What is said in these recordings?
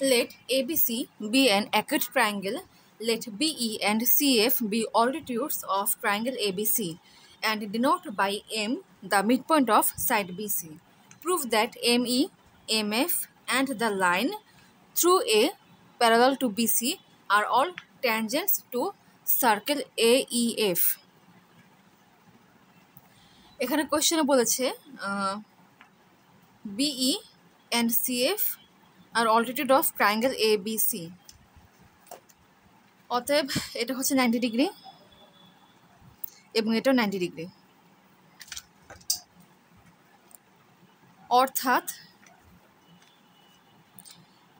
Let ABC be an acute triangle. Let BE and CF be altitudes of triangle ABC and denote by M the midpoint of side BC. Prove that ME, MF and the line through A parallel to BC are all tangents to circle AEF. এখানে কোশ্চেনে বলেছে BE and CF are altitude of triangle ABC. অতএব এটা হচ্ছে 90 degree এবং এটাও 90 degree, অর্থাৎ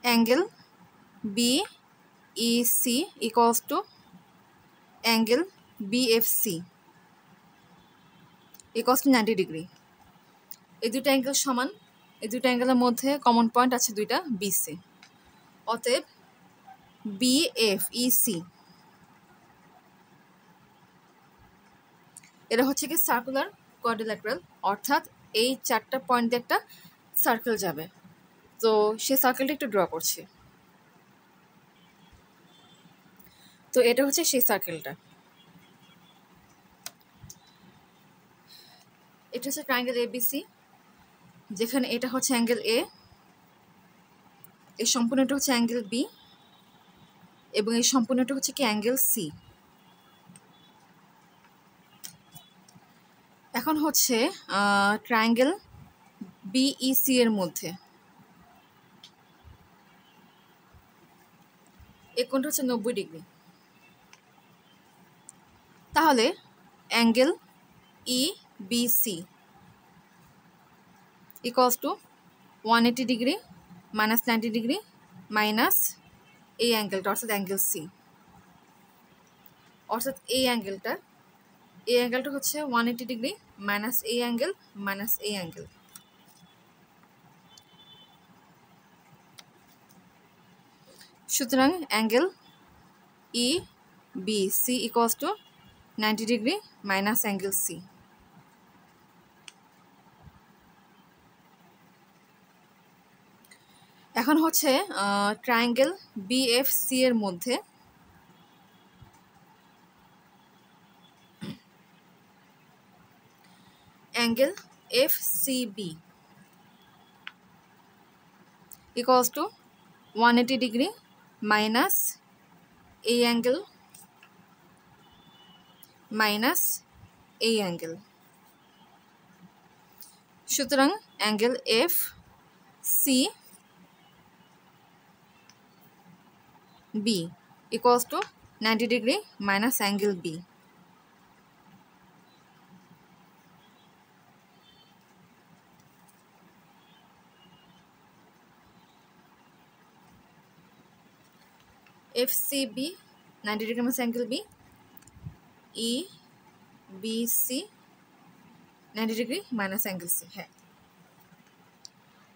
angle BEC equals to angle BFC equals to 90 degree. এই দুটো অ্যাঙ্গেল সমান, এই দুটো অ্যাঙ্গেলের মধ্যে কমন পয়েন্ট আছে দুইটা BC। অতএব BFEC এটা হচ্ছে কি সার্কুলার কোয়াড্রিল্যাটারাল, অর্থাৎ এই চারটা পয়েন্ট দিয়ে একটা সার্কেল যাবে। তো সে সার্কেলটা একটু ড্র করছি। তো এটা হচ্ছে সেই সার্কেলটা। এটা হচ্ছে ট্রায়াঙ্গেল ABC, যেখানে এটা হচ্ছে অ্যাঙ্গেল A, এই সম্পূর্ণটা হচ্ছে অ্যাঙ্গেল B এবং এই সম্পূর্ণটা হচ্ছে কি অ্যাঙ্গেল C। এখন হচ্ছে ট্রায়াঙ্গেল BEC এর মধ্যে এই কোণটা হচ্ছে 90 ডিগ্রি। তাহলে angle EBC equals to 180 degree minus 90 degree minus এই অ্যাঙ্গেলটা অর্থাৎ অ্যাঙ্গেল C, অর্থাৎ এই অ্যাঙ্গেলটা হচ্ছে 180 ডিগ্রি মাইনাস এই অ্যাঙ্গেল মাইনাস এই অ্যাঙ্গেল। সুতরাং angle EBC equals to 90 degree minus angle C। এখন হচ্ছে ট্রায়াঙ্গেল BFC এর মধ্যে angle FCB equals to 180 degree minus এই অ্যাঙ্গেল মাইনাস এই অ্যাঙ্গেল। সুতরাং angle FCB equals to 90 degree minus angle B। FCB 90 degree minus angle B, EBC 90 degree minus angle C। হ্যাঁ,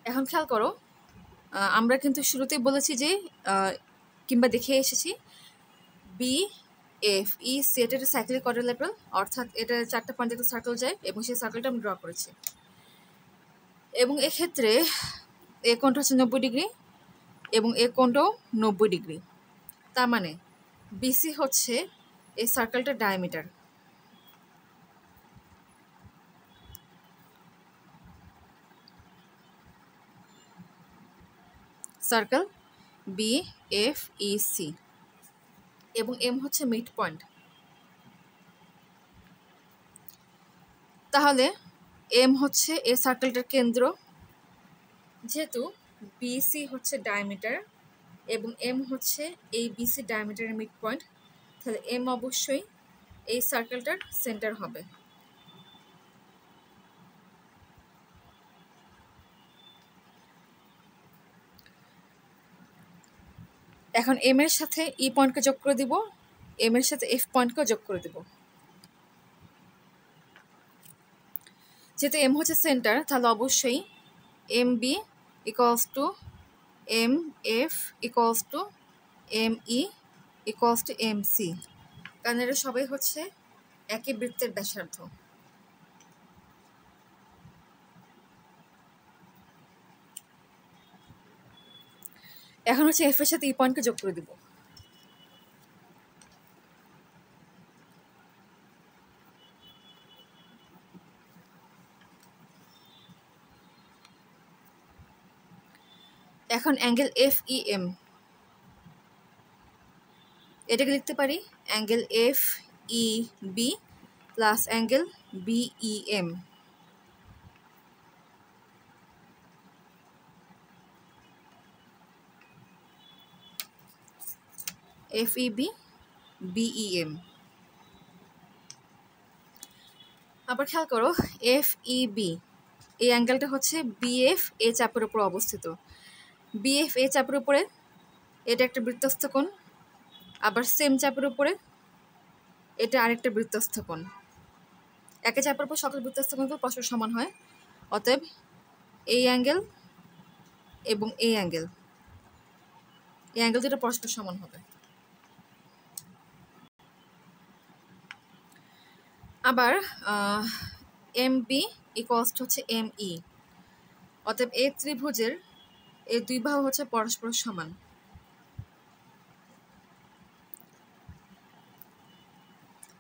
এখন খেয়াল করো, আমরা কিন্তু শুরুতেই বলেছি যে কিংবা দেখে এসেছি BFEC এটা একটা সাইক্লিক কোয়াড্রিল্যাটারাল, অর্থাৎ এটা চারটা পয়েন্ট একটা সার্কেল যায় এবং সেই সার্কেলটা আমি ড্র করেছি। এবং এক্ষেত্রে এ কোণটা হচ্ছে 90 ডিগ্রি এবং এ কোণটাও 90 ডিগ্রি। তার মানে BC হচ্ছে এই সার্কেলটার ডায়ামিটার। সার্কেল BFEC এবং M হচ্ছে মিড পয়েন্ট। তাহলে M হচ্ছে এই সার্কেলটার কেন্দ্র, যেহেতু BC হচ্ছে ডায়ামিটার এবং M হচ্ছে এই BC ডায়ামিটারের মিড পয়েন্ট, তাহলে M অবশ্যই এই সার্কেলটার সেন্টার হবে। এখন M এর সাথে E পয়েন্টকে যোগ করে দিব, M এর সাথে F পয়েন্টকেও যোগ করে দিব। যেহেতু M হচ্ছে সেন্টার, তাহলে অবশ্যই MB equals to MF equals to ME equals to MC, কারণ এরা সবাই হচ্ছে একই বৃত্তের ব্যাসার্ধ। এখন হচ্ছে এফ এর সাথে ই পয়েন্টকে যোগ করে দিব। এখন অ্যাঙ্গেল এফ ই এম, এটাকে লিখতে পারি angle F E B plus angle B E M. F E B B E M. আবার খেয়াল করো, এফ ই বি এই অ্যাঙ্গেলটা হচ্ছে বিএফ এ চাপের উপর অবস্থিত। বিএফ এ চাপের উপরে এটা একটা বৃত্তস্থ কোণ, আবার সেম চাপের উপরে এটা আরেকটা বৃত্তস্থ কোণ। একে চাপের উপর সকল বৃত্তস্থ কোণগুলো পরস্পর সমান হয়, অতএব এই অ্যাঙ্গেল এবং এই অ্যাঙ্গেল দুটো পরস্পর সমান হবে। আবার এম বি ইকুয়ালস হচ্ছে এম ই, অতএব এই ত্রিভুজের এই দুই বাহু হচ্ছে পরস্পর সমান।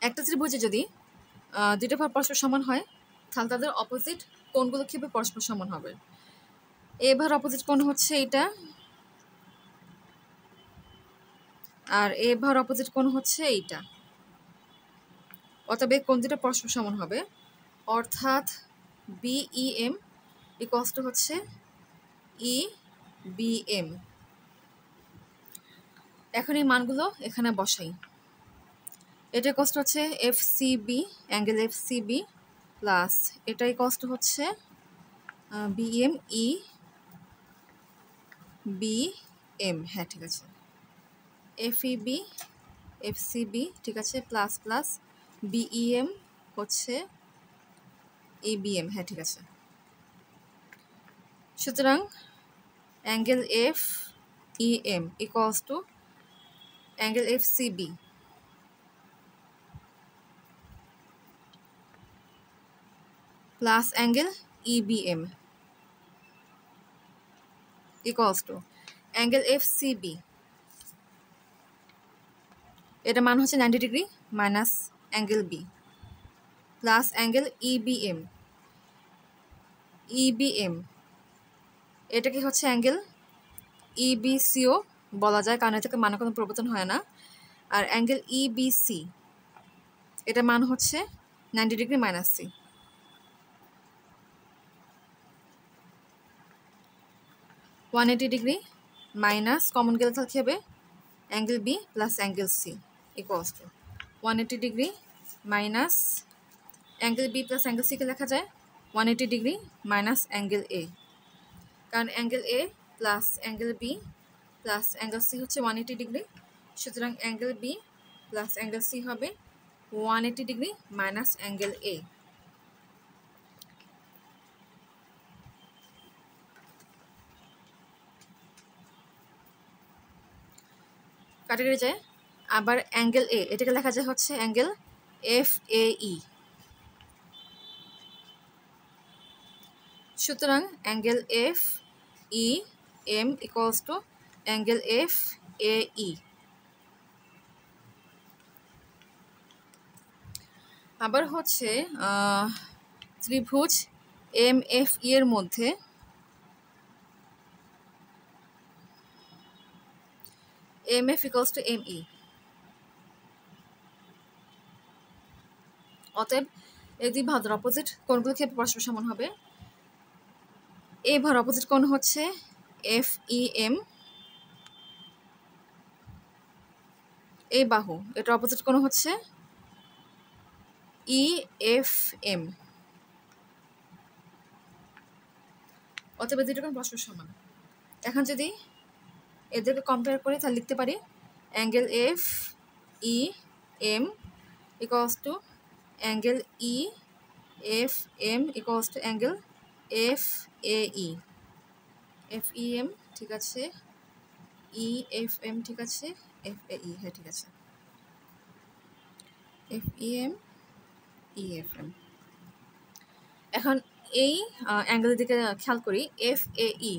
একটা ত্রিভুজে যদি দুইটা বাহু পরস্পর সমান হয়, তাহলে তাদের অপোজিট কোণগুলো কিভাবে পরস্পর সমান হবে? এ বাহুর অপোজিট কোণ হচ্ছে এটা, আর এ বাহুর অপোজিট কোণ হচ্ছে এইটা, অতএব এই কোণ দুটো পরস্পর সমান হবে। অর্থাৎ বিইএম ইকুয়ালস টু হচ্ছে ই বিএম। এখন এই মানগুলো এখানে বসাই। এটা কষ্ট হচ্ছে F C B, angle F C B plus এটাই কষ্ট হচ্ছে বিএম ই বি এম। হ্যাঁ ঠিক আছে, F E B F C B ঠিক আছে, প্লাস প্লাস বিইএম হচ্ছে ই বি এম। হ্যাঁ ঠিক আছে। সুতরাং angle F E M equals to angle F C B plus angle E B M equals to angle F C B, এটা মান হচ্ছে 90 degree minus angle B plus angle E B M. E B M এটাকে হচ্ছে angle E B CO বলা যায়, কারণ এটাকে মানে কোনো পরিবর্তন হয় না। আর অ্যাঙ্গেল ই বি সি এটা মান হচ্ছে 90 degree minus C. 180 degree minus common গেলে তাহলে কী হবে? Angle B plus angle C equals to 180 degree minus angle B plus angle সিকে লেখা যায় 180 ডিগ্রি মাইনাস অ্যাঙ্গেল এ, কারণ angle A plus angle B plus angle C হচ্ছে 180 degree. সুতরাং angle B plus angle C হবে 180 degree minus angle এ। কাটাকাটি যায়। আবার অ্যাঙ্গেল এ এটাকে লেখা যায় হচ্ছে অ্যাঙ্গেল এফ এ ই। সুতরাং angle F E M equals to angle F A E. আবার হচ্ছে ত্রিভুজ এম এফ ই এর মধ্যে M F equals to M E, অতএব এই দুই বাহুর অপোজিট কোণগুলো কি পরস্পর সমান হবে? এই বাহুর অপোজিট কোণ হচ্ছে এফ ই এম, এই বাহু এটার অপোজিট কোণ হচ্ছে ই এফ এম, অতএব এই দুটো কোণ পরস্পর সমান। এখন যদি এদেরকে কম্পেয়ার করি তাহলে লিখতে পারি angle F E M equals to angle E F M equals to angle F A E. F E M ঠিক আছে, ই এফ এম ঠিক আছে, এফ এ ই। হ্যাঁ ঠিক আছে, F E M E F M. এখন এই অ্যাঙ্গেলের দিকে খেয়াল করি, এফ এ ই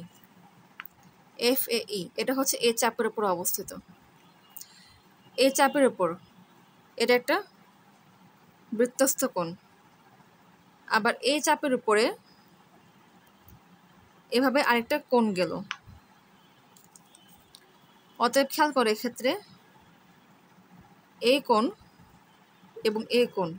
FAE এটা হচ্ছে এ চাপের উপর অবস্থিত। এই চাপের উপর এটা একটা বৃত্তস্থ কোণ, আবার এই চাপের উপরে এভাবে আরেকটা কোণ গেল। অতএব খেয়াল করে এক্ষেত্রে এই কোণ এবং এই কোণ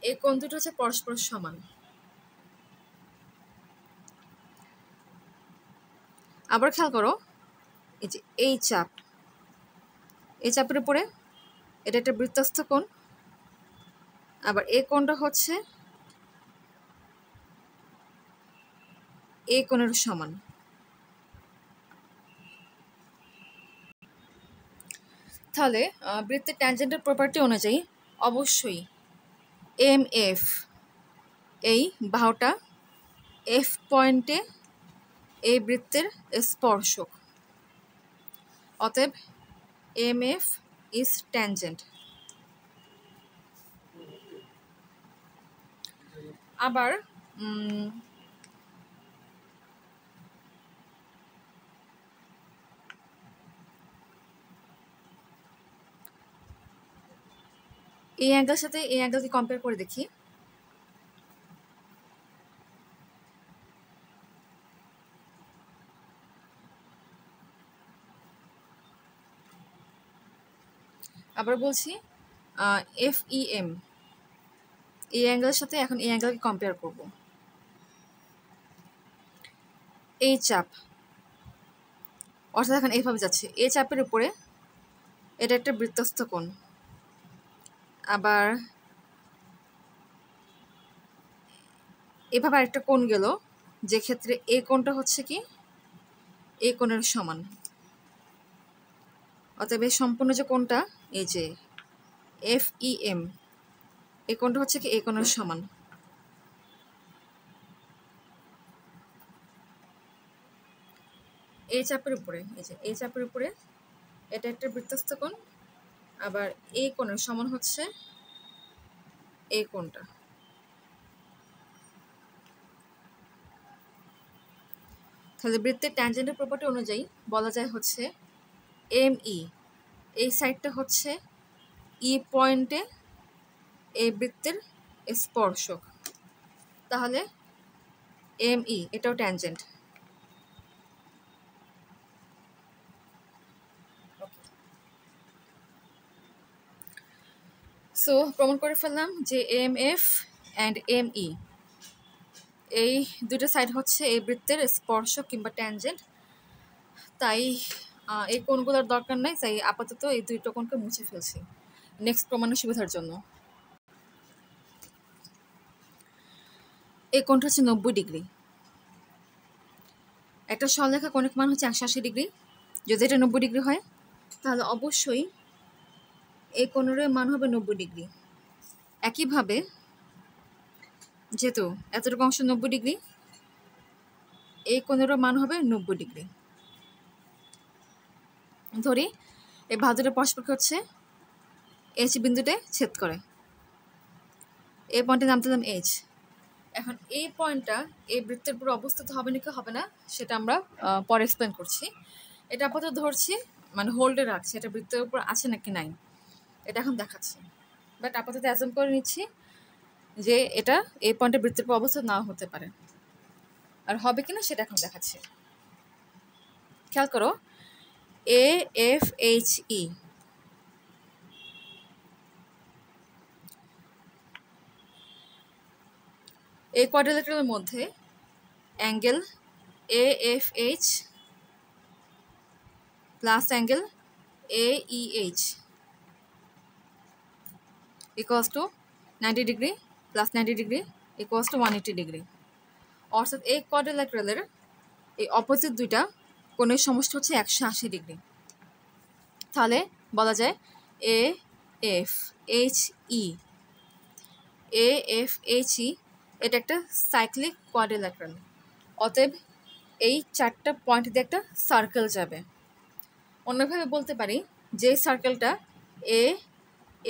এই কোণ দুটো হচ্ছে পরস্পর সমান। আবার খেয়াল করো এই যে এই চাপের উপরে এটা একটা বৃত্তস্থ কোণ, আবার এই কোণটা হচ্ছে এই কোণের সমান। তাহলে বৃত্তের ট্যানজেন্টের প্রপার্টি অনুযায়ী অবশ্যই MF এই বাহুটা F পয়েন্টে এই বৃত্তের স্পর্শক। অতএব MF is tangent। আবার এই অ্যাঙ্গেলের সাথে এই অ্যাঙ্গেলকে কম্পেয়ার করে দেখি। আবার বলছি FEM এই অ্যাঙ্গেলের সাথে এখন এই অ্যাঙ্গেলকে কম্পেয়ার করব। এই চাপ অর্থাৎ এখন এইভাবে যাচ্ছে, এই চাপের উপরে এটা একটা বৃত্তস্থ কোণ, আবার এভাবে আরেকটা কোণ গেল, যে ক্ষেত্রে এই কোণটা হচ্ছে কি এই কোণের সমান। অতএব এই সম্পূর্ণ যে কোণটা এই যে FEM এই কোণটা হচ্ছে কি এই কোণের সমান। এই চাপের উপরে এই যে এই চাপের উপরে এটা একটা বৃত্তস্থ কোণ, আবার এই কোণের সমান হচ্ছে এই কোণটা। তাহলে বৃত্তের ট্যানজেন্টের প্রপার্টি অনুযায়ী বলা যায় হচ্ছে ME এই সাইডটা হচ্ছে E পয়েন্টে এই বৃত্তের স্পর্শক। তাহলে ME এটাও ট্যানজেন্ট। সো প্রমাণ করে ফেললাম যে MF অ্যান্ড ME এই দুটো সাইড হচ্ছে এই বৃত্তের স্পর্শক কিংবা ট্যানজেন্ট। তাই এই কোণগুলোর দরকার নাই, তাই আপাতত এই দুইটা কোণকে মুছে ফেলছি নেক্সট প্রমাণের সুবিধার জন্য। এই কোণটা হচ্ছে 90 ডিগ্রি। একটা সরলরেখা কোণের মান হচ্ছে 180 ডিগ্রি। যদি এটা 90 ডিগ্রি হয় তাহলে অবশ্যই এই কোণের মান হবে 90 ডিগ্রি। একইভাবে যেহেতু এতটুকু অংশ 90 ডিগ্রি, এই কোণেরও মান হবে 90 ডিগ্রি। ধরি এই বাহু দুটো পরস্পরকে হচ্ছে H বিন্দুতে ছেদ করে, এই পয়েন্টের নাম দিলাম H। এখন এই পয়েন্টটা এই বৃত্তের পুরো অবস্থিত হবে নাকি হবে না সেটা আমরা পরে এক্সপ্লেন করছি। এটা আপাতত ধরছি মানে হোল্ডে রাখছি, এটা বৃত্তের উপর আছে নাকি নাই এটা এখন দেখাচ্ছি, বাট আপাতত অ্যাজুম করে নিচ্ছি যে এটা এই পয়েন্টে বৃত্তের উপর অবস্থিত নাও হতে পারে, আর হবে কিনা সেটা এখন দেখাচ্ছি। খেয়াল করো AFHE এই কোয়াড্রিল্যাটারালের মধ্যে angle AFH plus angle AEH equals to 90 degree plus 90 degree equals to 180 degree. অর্থাৎ এই কোয়াড্রিল্যাটারালের এই অপোজিট দুইটা কোণের সমষ্টি হচ্ছে 180 ডিগ্রি। তাহলে বলা যায় AFHE এটা একটা সাইক্লিক কোয়াড্রিল্যাটারাল। অতএব এই চারটা পয়েন্ট দিয়ে একটা সার্কেল যাবে। অন্যভাবে বলতে পারি যে সার্কেলটা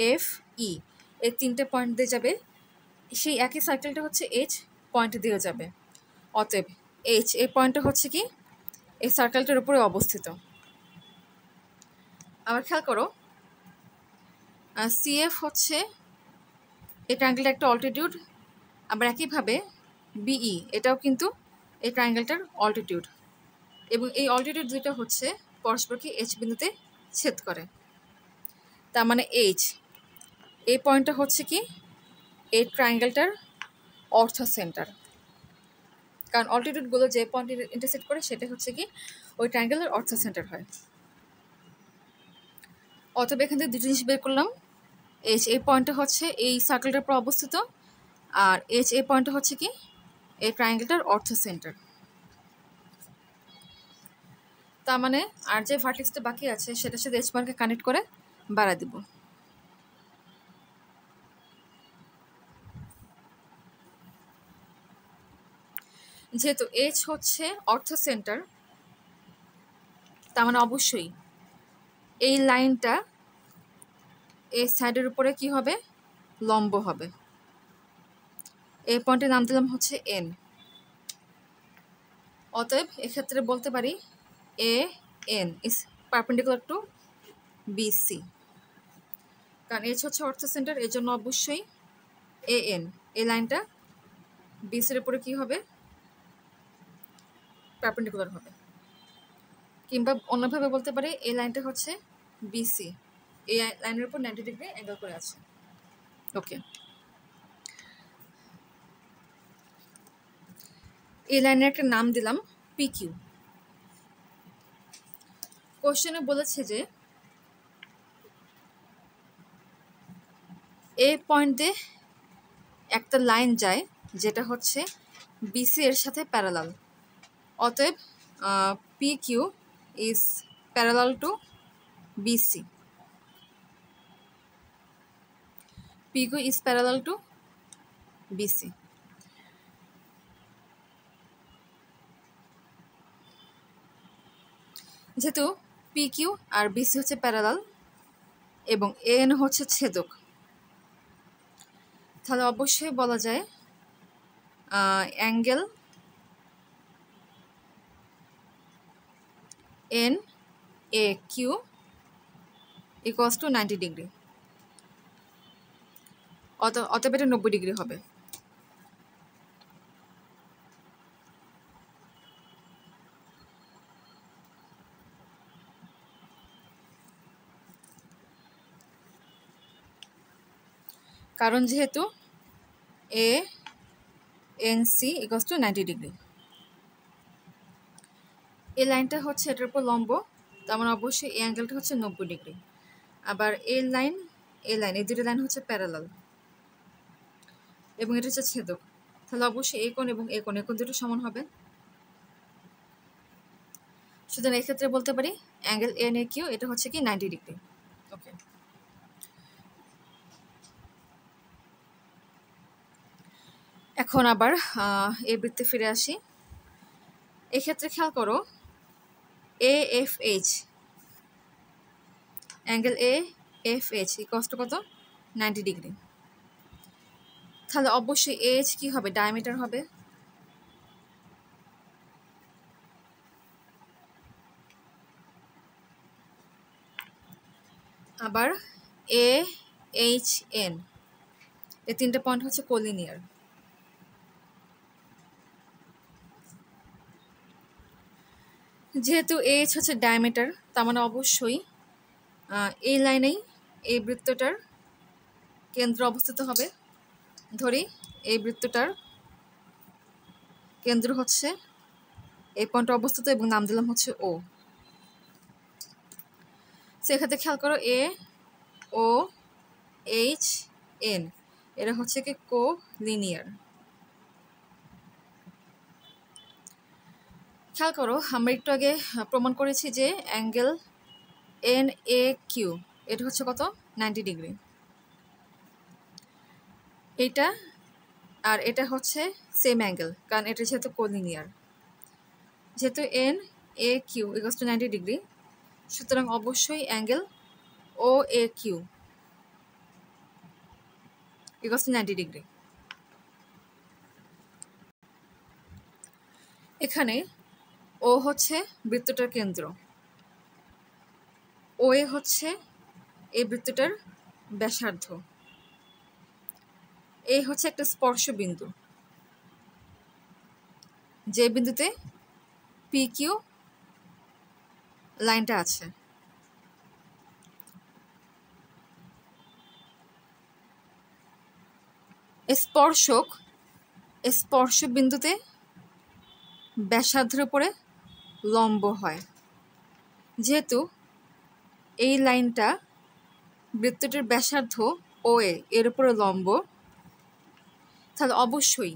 AFE এই 3টে পয়েন্ট দিয়ে যাবে, সেই একই সার্কেলটা হচ্ছে এইচ পয়েন্ট দিয়ে যাবে। অতএব এইচ এই পয়েন্টটা হচ্ছে কি এই সার্কেলটার উপরে অবস্থিত। আবার খেয়াল করো, সিএফ হচ্ছে এই ট্রায়াঙ্গেলটার একটা অল্টিটিউড, আবার একইভাবে বিই এটাও কিন্তু এই ট্রায়াঙ্গেলটার অল্টিটিউড, এবং এই অল্টিটিউড দুটো হচ্ছে পরস্পরকে এইচ বিন্দুতে ছেদ করে। তার মানে এইচ এই পয়েন্টটা হচ্ছে কি এই ট্রায়াঙ্গেলটার অর্থ সেন্টার, কারণ অল্টিটিউডগুলো যে পয়েন্ট ইন্টারসেক্ট করে সেটা হচ্ছে কি ওই ট্রায়াঙ্গেলের অর্থ সেন্টার হয়। অতএব এখান থেকে দুটো জিনিস বের করলাম, এইচ এই পয়েন্টটা হচ্ছে এই সার্কেলটার উপর অবস্থিত, আর এইচ এই পয়েন্টটা হচ্ছে কি এই ট্রায়াঙ্গেলটার অর্থ সেন্টার। তার মানে আর যে ভার্টেক্সটা বাকি আছে সেটার সাথে এইচ পয়েন্টকে কানেক্ট করে বাড়া দিব। যেহেতু এইচ হচ্ছে অর্থ সেন্টার, তার মানে অবশ্যই এই লাইনটা এই সাইডের উপরে কি হবে লম্ব হবে। এই পয়েন্টের নাম দিলাম হচ্ছে এন। অতএব এক্ষেত্রে বলতে পারি A N is perpendicular to BC, কারণ এইচ হচ্ছে অর্থ সেন্টার, এই জন্য অবশ্যই এ এন এই লাইনটা বিসির উপরে কি হবে পারপেন্ডিকুলার হবে। কিংবা অন্যভাবে বলতে পারি এই লাইনটা হচ্ছে বিসি, এই লাইনের উপর 90 ডিগ্রি অ্যাঙ্গেল করে আছে। ওকে, এই লাইনের একটা নাম দিলাম পিকিউ। কোশ্চেনে বলেছে যে এ পয়েন্ট দিয়ে একটা লাইন যায় যেটা হচ্ছে বিসি এর সাথে প্যারালাল। অতএব PQ is parallel to BC. PQ is parallel to BC. যেহেতু পিকিউ আর বিসি হচ্ছে প্যারালাল এবং এন হচ্ছে ছেদক, তাহলে অবশ্যই বলা যায় angle N A Q equals to 90 degree. অতএব এটা 90 ডিগ্রি হবে। কারণ যেহেতু A N C equals to 90 degree, এই লাইনটা হচ্ছে এটার উপর লম্ব, তার মানে অবশ্যই এই অ্যাঙ্গেলটা হচ্ছে 90 ডিগ্রি। আবার এই লাইন এই দুটো লাইন হচ্ছে প্যারালাল এবং এটা হচ্ছে ছেদক, তাহলে অবশ্যই এই কোণ এবং এই কোণ দুটো সমান হবে। সুতরাং এক্ষেত্রে বলতে পারি অ্যাঙ্গেল এন এ কিউ এটা হচ্ছে কি 90 ডিগ্রি। ওকে, এখন আবার এই বৃত্তে ফিরে আসি। এক্ষেত্রে খেয়াল করো A F H angle A F H equals to কত 90 ডিগ্রি। তাহলে অবশ্যই এইচ কি হবে ডায়ামিটার হবে। আবার এ এইচ এন এই তিনটে পয়েন্ট হচ্ছে কোলিনিয়ার। যেহেতু এইচ হচ্ছে ডায়ামিটার, তার মানে অবশ্যই এই লাইনেই এই বৃত্তটার কেন্দ্র অবস্থিত হবে। ধরি এই বৃত্তটার কেন্দ্র হচ্ছে এই পয়েন্টে অবস্থিত এবং নাম দিলাম হচ্ছে ও। সেক্ষেত্রে খেয়াল করো এ ও এইচ এন এরা হচ্ছে কি কো লিনিয়ার। খেয়াল করো আমরা একটু আগে প্রমাণ করেছি যে অ্যাঙ্গেল এন এ কিউ এটা হচ্ছে কত 90 ডিগ্রি। এটা আর এটা হচ্ছে সেম অ্যাঙ্গেল, কারণ এটা যেহেতু কোলিনিয়ার। যেহেতু N A Q equals to 90 degree, সুতরাং অবশ্যই angle O A Q equals to 90 degree. এখানে ও হচ্ছে বৃত্তটার কেন্দ্র, ও এ হচ্ছে এই বৃত্তটার ব্যাসার্ধ, এই হচ্ছে একটা স্পর্শ বিন্দু, যে বিন্দুতে পি কিউ লাইনটা আছে। স্পর্শ বিন্দুতে ব্যাসার্ধের উপরে লম্ব হয়। যেহেতু এই লাইনটা বৃত্তটির ব্যাসার্ধ ও এর উপরে লম্ব, তাহলে অবশ্যই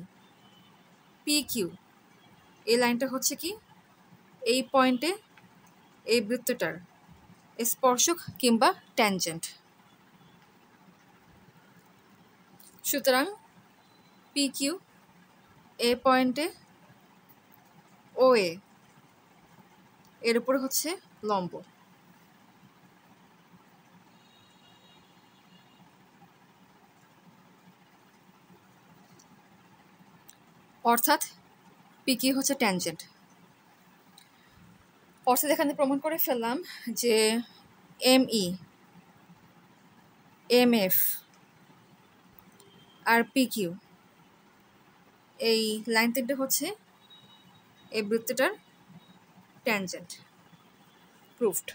পি কিউ এই লাইনটা হচ্ছে কি এই পয়েন্টে এই বৃত্তটার স্পর্শক কিংবা ট্যানজেন্ট। সুতরাং পি কিউ এ পয়েন্টে ও এর উপরে হচ্ছে লম্ব। অর্থাৎ পি কিউ হচ্ছে ট্যানজেন্ট। অর্থাৎ এখানে প্রমাণ করে ফেললাম যে M E, M F R P Q এই লাইন তিনটে হচ্ছে এই বৃত্তটার ট্যানজেন্ট। প্রুফড।